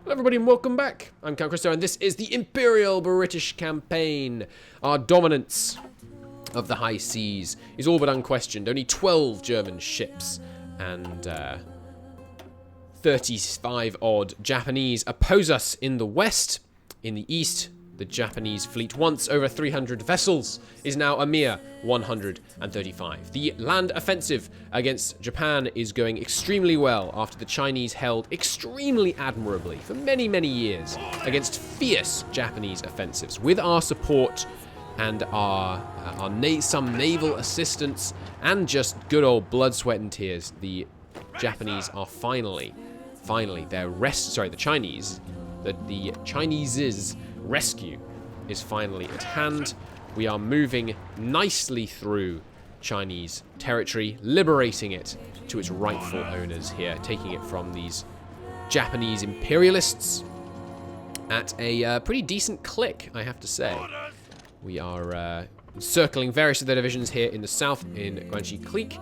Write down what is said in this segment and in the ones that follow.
Hello everybody and welcome back. I'm Count Christo and this is the Imperial British campaign. Our dominance of the high seas is all but unquestioned. Only 12 German ships and 35 odd Japanese oppose us in the west. In the east, the Japanese fleet, once over 300 vessels, is now a mere 135. The land offensive against Japan is going extremely well after the Chinese held extremely admirably for many, many years against fierce Japanese offensives. With our support and some naval assistance and just good old blood, sweat and tears, the Japanese are the Chinese's rescue is finally at hand. We are moving nicely through Chinese territory, liberating it to its rightful owners here, taking it from these Japanese imperialists at a pretty decent click, I have to say. We are encircling various of their divisions here in the south in Guanxi Clique,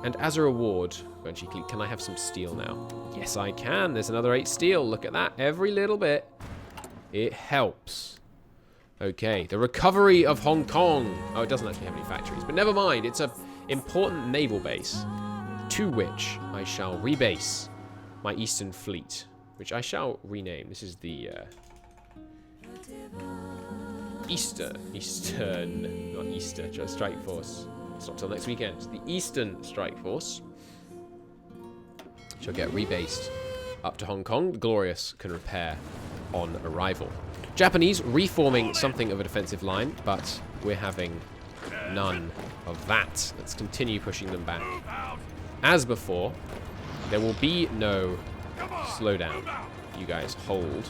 and as a reward, Guanxi Clique, can I have some steel now? Yes, I can. There's another 8 steel. Look at that. Every little bit. It helps. Okay, the recovery of Hong Kong. Oh, it doesn't actually have any factories, but never mind. It's an important naval base to which I shall rebase my Eastern Fleet, which I shall rename. This is the Eastern Strike Force. It's not till next weekend. It's the Eastern Strike Force. Shall get rebased up to Hong Kong. The Glorious can repair on arrival. Japanese reforming something of a defensive line, but we're having none of that. Let's continue pushing them back. As before, there will be no slowdown. You guys hold.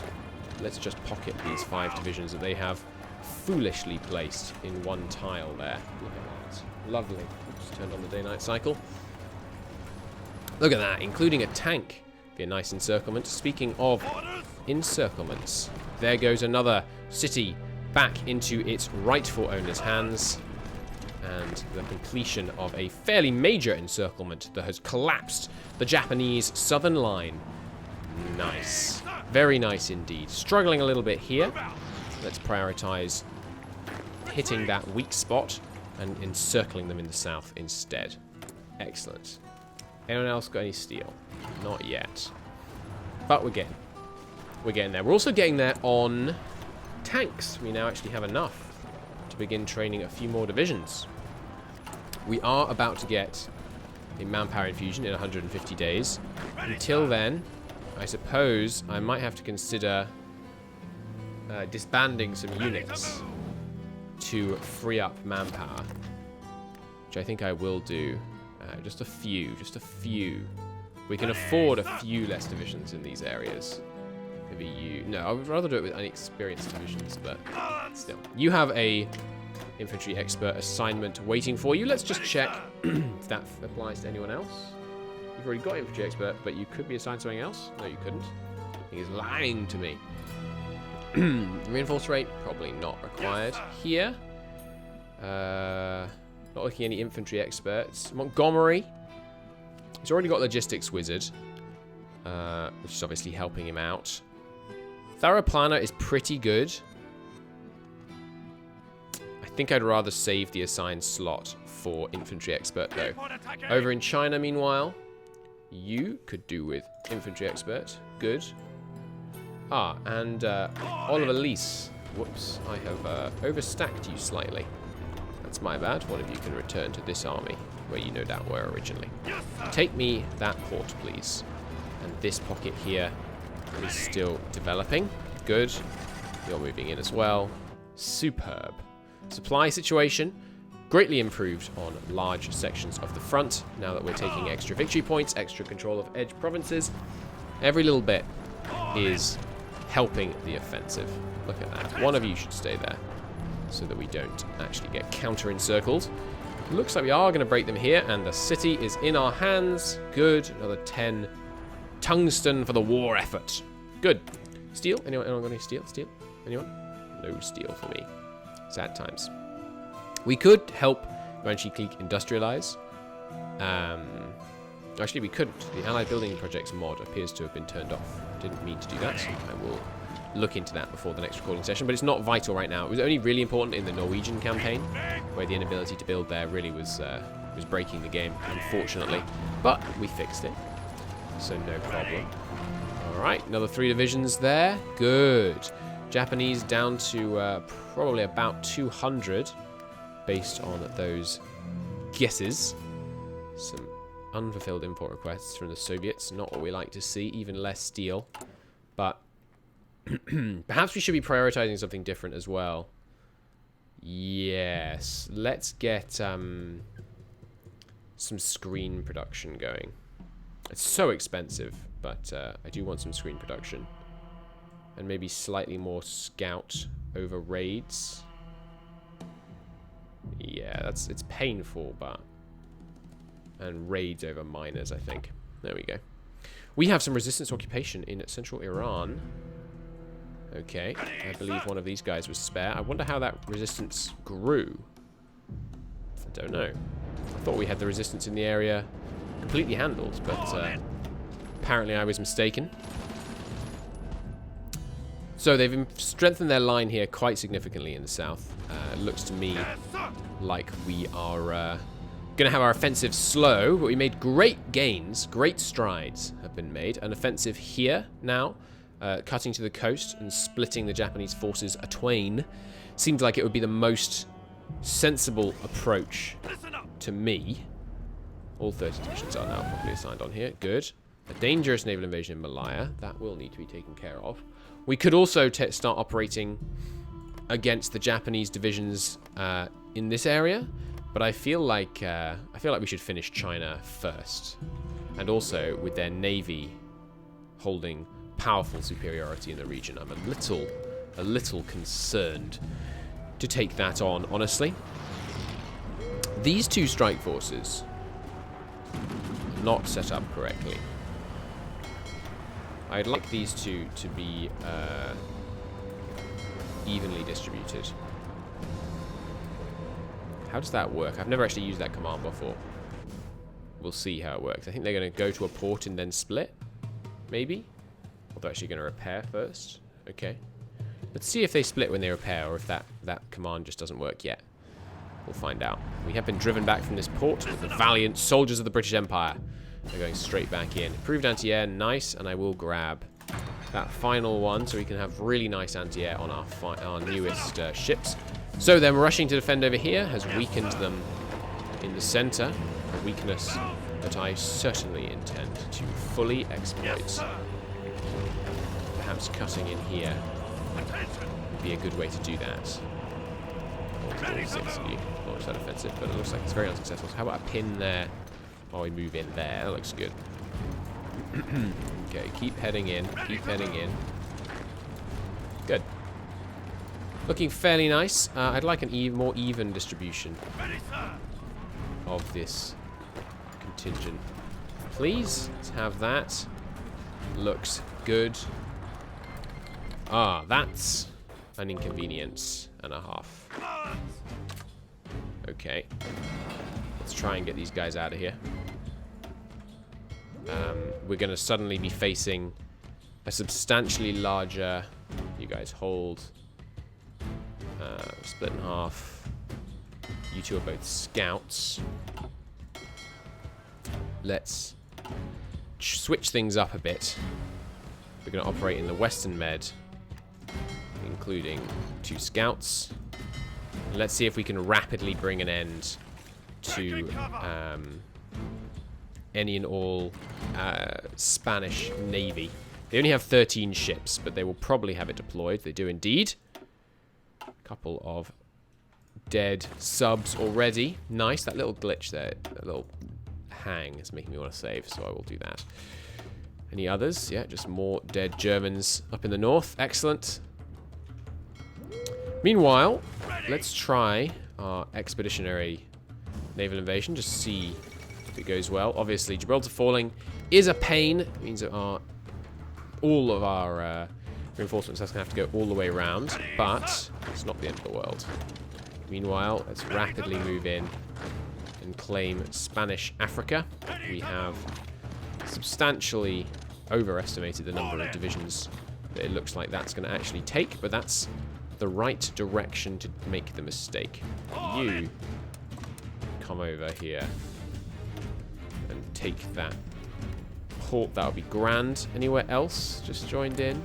Let's just pocket these 5 divisions that they have foolishly placed in one tile there. Look at that. Lovely. Oops, turned on the day-night cycle. Look at that, including a tank. Be a nice encirclement. Speaking of encirclements, there goes another city back into its rightful owner's hands, and the completion of a fairly major encirclement that has collapsed the Japanese southern line. Nice. Very nice indeed. Struggling a little bit here. Let's prioritize hitting that weak spot and encircling them in the south instead. Excellent. Anyone else got any steel? Not yet. But we're getting there. We're also getting there on tanks. We now actually have enough to begin training a few more divisions. We are about to get a manpower infusion in 150 days. Until then, I suppose I might have to consider disbanding some units to free up manpower, which I think I will do. Just a few. We can afford a few less divisions in these areas. Maybe you... No, I would rather do it with inexperienced divisions, but still. You have a infantry expert assignment waiting for you. Let's just check if that applies to anyone else. You've already got infantry expert, but you could be assigned something else. No, you couldn't. He is lying to me. Reinforce rate, probably not required here. Not looking at any infantry experts. Montgomery. He's already got logistics wizard, which is obviously helping him out. Thorough planner is pretty good. I think I'd rather save the assigned slot for infantry expert though. Over in China, meanwhile, you could do with infantry expert. Good. Ah, and Oliver Lease. Whoops, I have overstacked you slightly. That's my bad. One of you can return to this army, where you no doubt were originally. Take me that port, please. And this pocket here is still developing. Good. You're moving in as well. Superb. Supply situation greatly improved on large sections of the front, now that we're taking extra victory points, extra control of edge provinces. Every little bit is helping the offensive. Look at that. One of you should stay there, so that we don't actually get counter-encircled. Looks like we are going to break them here, and the city is in our hands. Good. Another 10 tungsten for the war effort. Good. Steel? Anyone got any steel? Steel? Anyone? No steel for me. Sad times. We could help Guanxi Clique industrialize. Actually, we couldn't. The Allied Building Projects mod appears to have been turned off. Didn't mean to do that. I will look into that before the next recording session, but it's not vital right now. It was only really important in the Norwegian campaign, where the inability to build there really was breaking the game, unfortunately. But we fixed it, so no problem. Alright, another 3 divisions there. Good. Japanese down to probably about 200, based on those guesses. Some unfulfilled import requests from the Soviets, not what we like to see, even less steel. But perhaps we should be prioritizing something different as well. Yes, let's get some screen production going. It's so expensive, but I do want some screen production. And maybe slightly more scout over raids. Yeah, it's painful, but... And raids over miners, I think. There we go. We have some resistance occupation in central Iran. Okay, I believe one of these guys was spare. I wonder how that resistance grew. I don't know. I thought we had the resistance in the area completely handled, but apparently I was mistaken. So they've strengthened their line here quite significantly in the south. It looks to me like we are going to have our offensive slow, but we made great gains, great strides have been made. An offensive here now, cutting to the coast and splitting the Japanese forces atwain, seemed like it would be the most sensible approach to me. All 30 divisions are now properly assigned on here. Good. A dangerous naval invasion in Malaya. That will need to be taken care of. We could also start operating against the Japanese divisions in this area. But I feel like we should finish China first, and also with their navy holding powerful superiority in the region, I'm a little concerned to take that on. Honestly, these 2 strike forces are not set up correctly. I'd like these 2 to be evenly distributed. How does that work? I've never actually used that command before. We'll see how it works. I think they're going to go to a port and then split. Maybe? Or they're actually going to repair first. Okay. Let's see if they split when they repair, or if that command just doesn't work yet. We'll find out. We have been driven back from this port with the valiant soldiers of the British Empire. They're going straight back in. Improved anti-air, nice. And I will grab that final one so we can have really nice anti-air on our newest ships. So them rushing to defend over here has weakened them in the center, a weakness that I certainly intend to fully exploit. Perhaps cutting in here would be a good way to do that. All 6 of you launch that offensive, but it looks like it's very unsuccessful. So how about a pin there while we move in there? That looks good. Okay, keep heading in, keep heading in. Good. Looking fairly nice. I'd like an more even distribution of this contingent. Please, let's have that. Looks good. Ah, that's an inconvenience and a half. Okay. Let's try and get these guys out of here. We're going to suddenly be facing a substantially larger... You guys hold... split in half. You 2 are both scouts. Let's switch things up a bit. We're going to operate in the Western Med, including 2 scouts. And let's see if we can rapidly bring an end to any and all Spanish Navy. They only have 13 ships, but they will probably have it deployed. They do indeed. Couple of dead subs already. Nice. That little glitch there, that little hang is making me want to save, so I will do that. Any others? Yeah, just more dead Germans up in the north. Excellent. Meanwhile, let's try our expeditionary naval invasion. Just see if it goes well. Obviously, Gibraltar falling is a pain. It means that all of our reinforcements are going to have to go all the way around, but it's not the end of the world. Meanwhile, let's rapidly move in and claim Spanish Africa. We have substantially overestimated the number of divisions that it looks like that's going to actually take, but that's the right direction to make the mistake. You come over here and take that port. That would be grand. Anywhere else just joined in?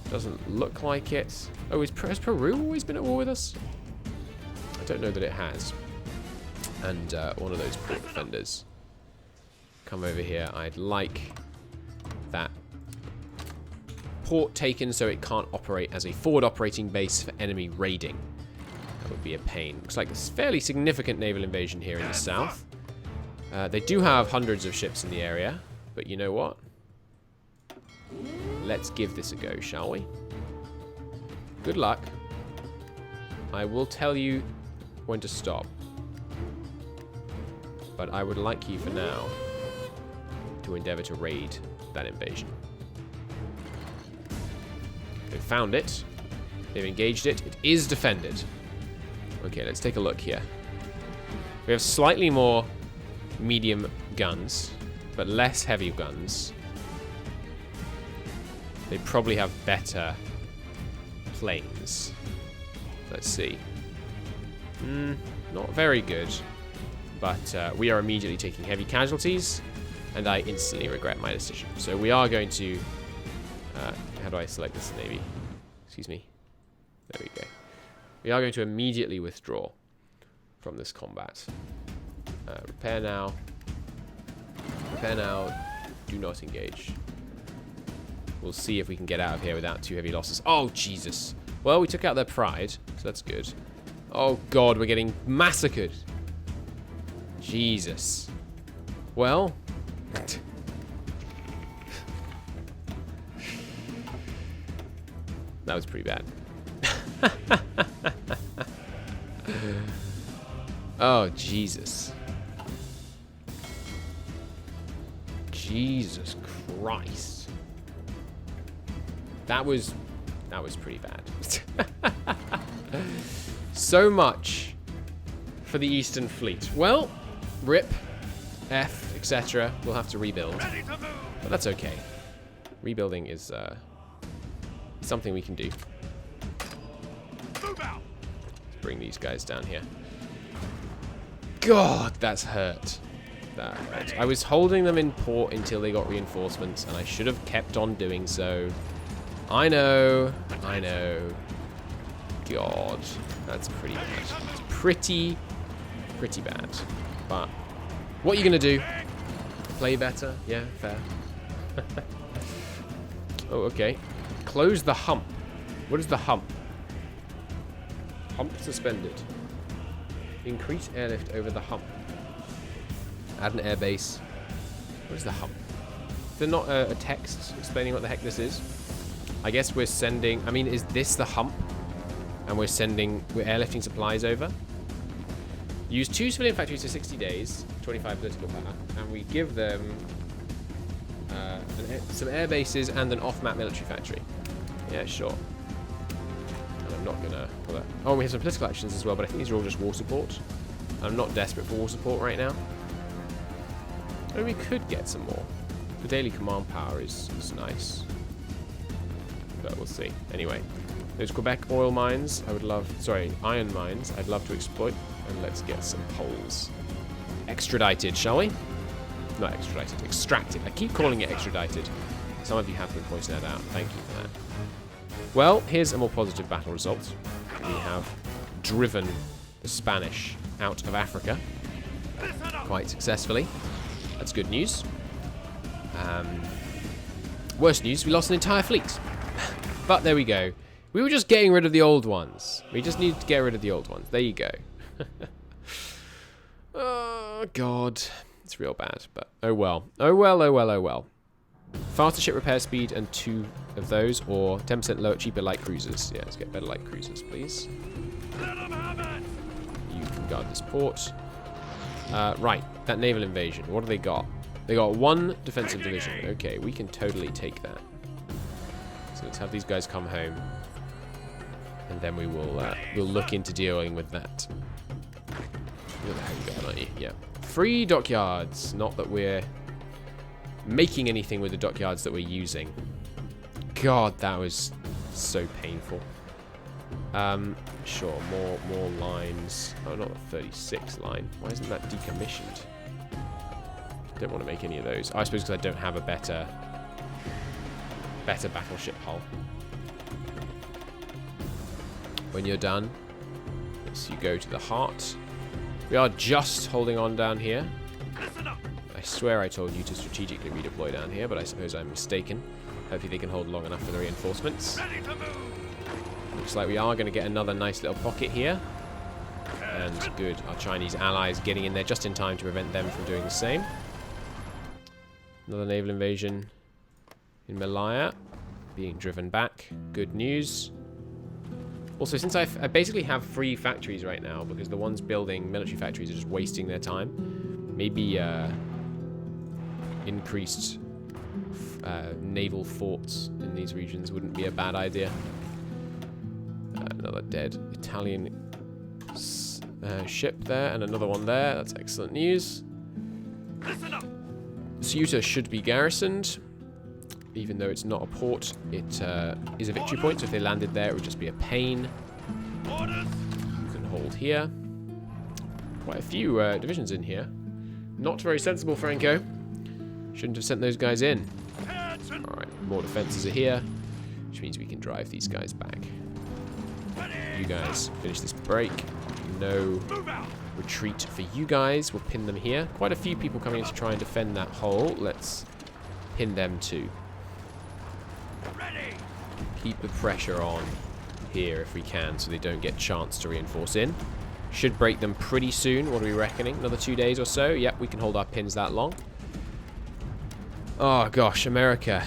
Doesn't look like it. Oh, has Peru always been at war with us? I don't know that it has. And one of those port defenders. Come over here. I'd like that port taken so it can't operate as a forward operating base for enemy raiding. That would be a pain. Looks like there's fairly significant naval invasion here in the south. They do have hundreds of ships in the area, but you know what? Let's give this a go, shall we? Good luck. I will tell you when to stop. But I would like you for now to endeavor to raid that invasion. They've found it. They've engaged it. It is defended. Okay, let's take a look here. We have slightly more medium guns, but less heavy guns. They probably have better planes. Let's see. Not very good. But we are immediately taking heavy casualties, and I instantly regret my decision. So we are going to... how do I select this navy? Excuse me. There we go. We are going to immediately withdraw from this combat. Repair now. Repair now. Do not engage. We'll see if we can get out of here without too heavy losses. Oh, Jesus. Well, we took out their pride, so that's good. Oh, God, we're getting massacred. Jesus. Well. That was pretty bad. Oh, Jesus. Jesus Christ. That was pretty bad. So much for the Eastern Fleet. Well, RIP, F, etc. We'll have to rebuild. But that's okay. Rebuilding is something we can do. Let's bring these guys down here. God, that's hurt. That hurt. I was holding them in port until they got reinforcements, and I should have kept on doing so. I know. I know. God, that's pretty bad. It's pretty bad. But what are you gonna do? Play better? Yeah, fair. Oh, okay. Close the hump. What is the hump? Hump suspended. Increase airlift over the hump. Add an airbase. What is the hump? Is there not a text explaining what the heck this is? I guess we're sending... I mean, is this the hump? And we're airlifting supplies over? Use 2 civilian factories for 60 days, 25 political power, and we give them some air bases and an off-map military factory. Yeah, sure. And I'm not gonna... Oh, we have some political actions as well, but I think these are all just war support. I'm not desperate for war support right now. I mean, we could get some more. The daily command power is nice. But we'll see. Anyway, those Quebec oil mines, I would love... Sorry, iron mines, I'd love to exploit. And let's get some Poles extradited, shall we? Not extradited, extracted. I keep calling it extradited. Some of you have been pointing that out. Thank you for that. Well, here's a more positive battle result. We have driven the Spanish out of Africa quite successfully. That's good news. Worst news, we lost an entire fleet. But there we go. We were just getting rid of the old ones. We just needed to get rid of the old ones. There you go. Oh, God. It's real bad, but oh well. Oh well, oh well, oh well. Faster ship repair speed and 2 of those, or 10% lower, cheaper light cruisers. Yeah, let's get better light cruisers, please. You can guard this port. Right, that naval invasion. What do they got? They got 1 defensive division. Okay, we can totally take that. So let's have these guys come home, and then we will we'll look into dealing with that. You're the hang guard, aren't you? Yeah. Free dockyards. Not that we're making anything with the dockyards that we're using. God, that was so painful. Sure, more lines. Oh, not the 36 line. Why isn't that decommissioned? Don't want to make any of those. I suppose because I don't have a better battleship hull. When you're done, yes, you go to the heart. We are just holding on down here. I swear I told you to strategically redeploy down here, but I suppose I'm mistaken. Hopefully they can hold long enough for the reinforcements. Looks like we are going to get another nice little pocket here. And good, our Chinese allies getting in there just in time to prevent them from doing the same. Another naval invasion in Malaya being driven back. Good news. Also, since I basically have 3 factories right now, because the ones building military factories are just wasting their time, maybe increased naval forts in these regions wouldn't be a bad idea. Another dead Italian ship there, and another one there. That's excellent news. Ceuta should be garrisoned. Even though it's not a port, it is a victory point, so if they landed there, it would just be a pain. You can hold here. Quite a few divisions in here. Not very sensible, Franco. Shouldn't have sent those guys in. Alright, more defenses are here, which means we can drive these guys back. You guys finish this break. No retreat for you guys. We'll pin them here. Quite a few people coming in to try and defend that hole. Let's pin them too. Keep the pressure on here if we can, so they don't get chance to reinforce in. Should break them pretty soon. What are we reckoning? Another 2 days or so? Yep, we can hold our pins that long. Oh gosh, America.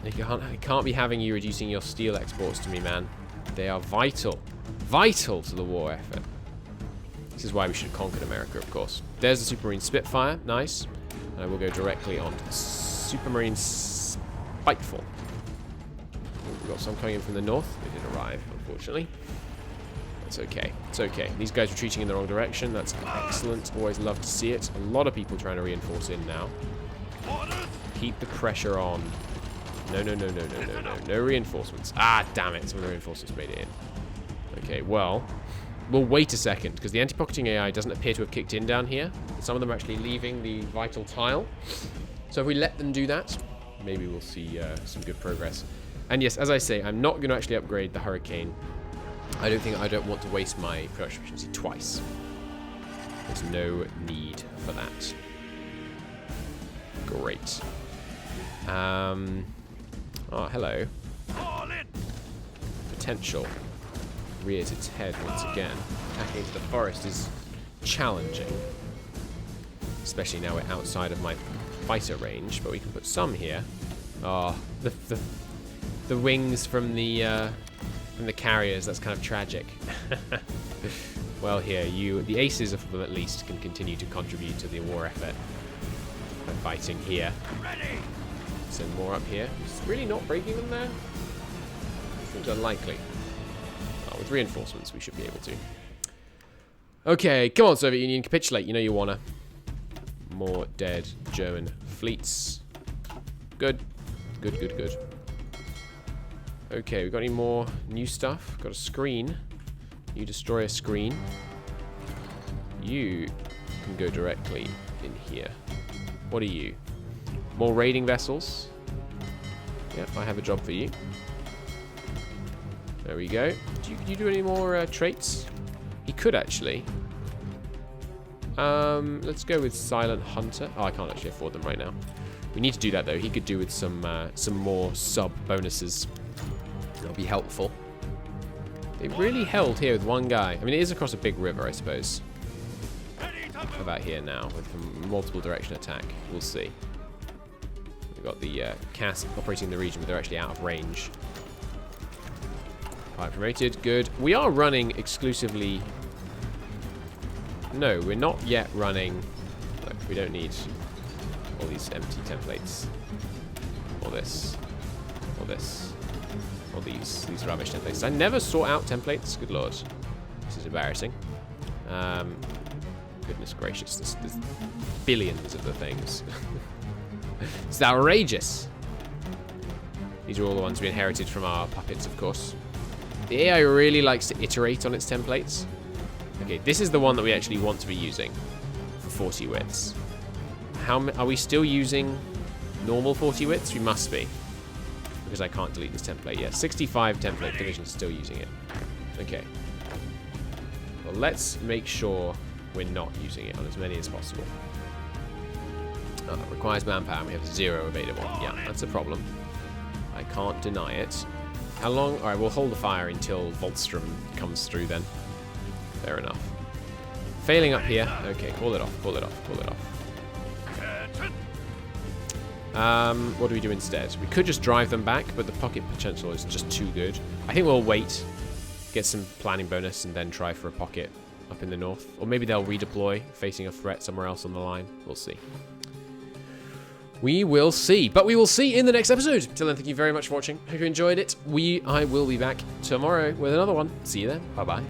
I can't be having you reducing your steel exports to me, man. They are vital. Vital to the war effort. This is why we should have conquered America, of course. There's the Supermarine Spitfire. Nice. And I will go directly on to the Supermarine Spiteful. We've got some coming in from the north. They did arrive, unfortunately. That's okay. It's okay. These guys retreating in the wrong direction. That's excellent. Always love to see it. A lot of people trying to reinforce in now. Keep the pressure on. No. No reinforcements. Ah, damn it. Some of the reinforcements made it in. Okay, well, we'll wait a second, because the anti-pocketing AI doesn't appear to have kicked in down here. Some of them are actually leaving the vital tile. So if we let them do that, maybe we'll see some good progress. And yes, as I say, I'm not going to actually upgrade the Hurricane. I don't want to waste my production efficiency twice. There's no need for that. Great. Oh, hello. Potential rears its head once again. Attacking into the forest is challenging. Especially now we're outside of my fighter range, but we can put some here. Oh, the wings from the carriers, that's kind of tragic. Well, here, the aces of them at least can continue to contribute to the war effort by fighting here. Send more up here. It's really not breaking them there? Seems unlikely. Oh, with reinforcements, we should be able to. Okay, come on, Soviet Union, capitulate. You know you wanna. More dead German fleets. Good. Good. Okay, we got any more new stuff? Got a screen. You destroy a screen. You can go directly in here. What are you? More raiding vessels. Yep, I have a job for you. There we go. Could you do any more traits? He could actually. Let's go with Silent Hunter. Oh, I can't actually afford them right now. We need to do that though. He could do with some more sub bonuses. That'll be helpful. They really held here with one guy. I mean, it is across a big river, I suppose. How about here now with multiple direction attack? We'll see. We've got the CAS operating in the region, but they're actually out of range. Pilot promoted. Good. We are running exclusively... No, we're not yet running... Look, we don't need all these empty templates. Or this. Or this. Or these rubbish templates. I never sort out templates. Good lord. This is embarrassing. Goodness gracious. There's billions of the things. It's outrageous. These are all the ones we inherited from our puppets, of course. The AI really likes to iterate on its templates. Okay, this is the one that we actually want to be using for 40 widths. Are we still using normal 40 widths? We must be, because I can't delete this template yet. 65 template division still using it. Okay. Well, let's make sure we're not using it on as many as possible. Requires manpower, and we have 0 available. Yeah, that's a problem. I can't deny it. How long? Alright, we'll hold the fire until Volstrom comes through then. Fair enough. Failing up here. Okay, call it off, call it off, call it off. What do we do instead? We could just drive them back, but the pocket potential is just too good. I think we'll wait, get some planning bonus, and then try for a pocket up in the north. Or maybe they'll redeploy, facing a threat somewhere else on the line. We'll see. We will see. But we will see in the next episode. Till then, thank you very much for watching. Hope you enjoyed it. I will be back tomorrow with another one. See you then. Bye-bye.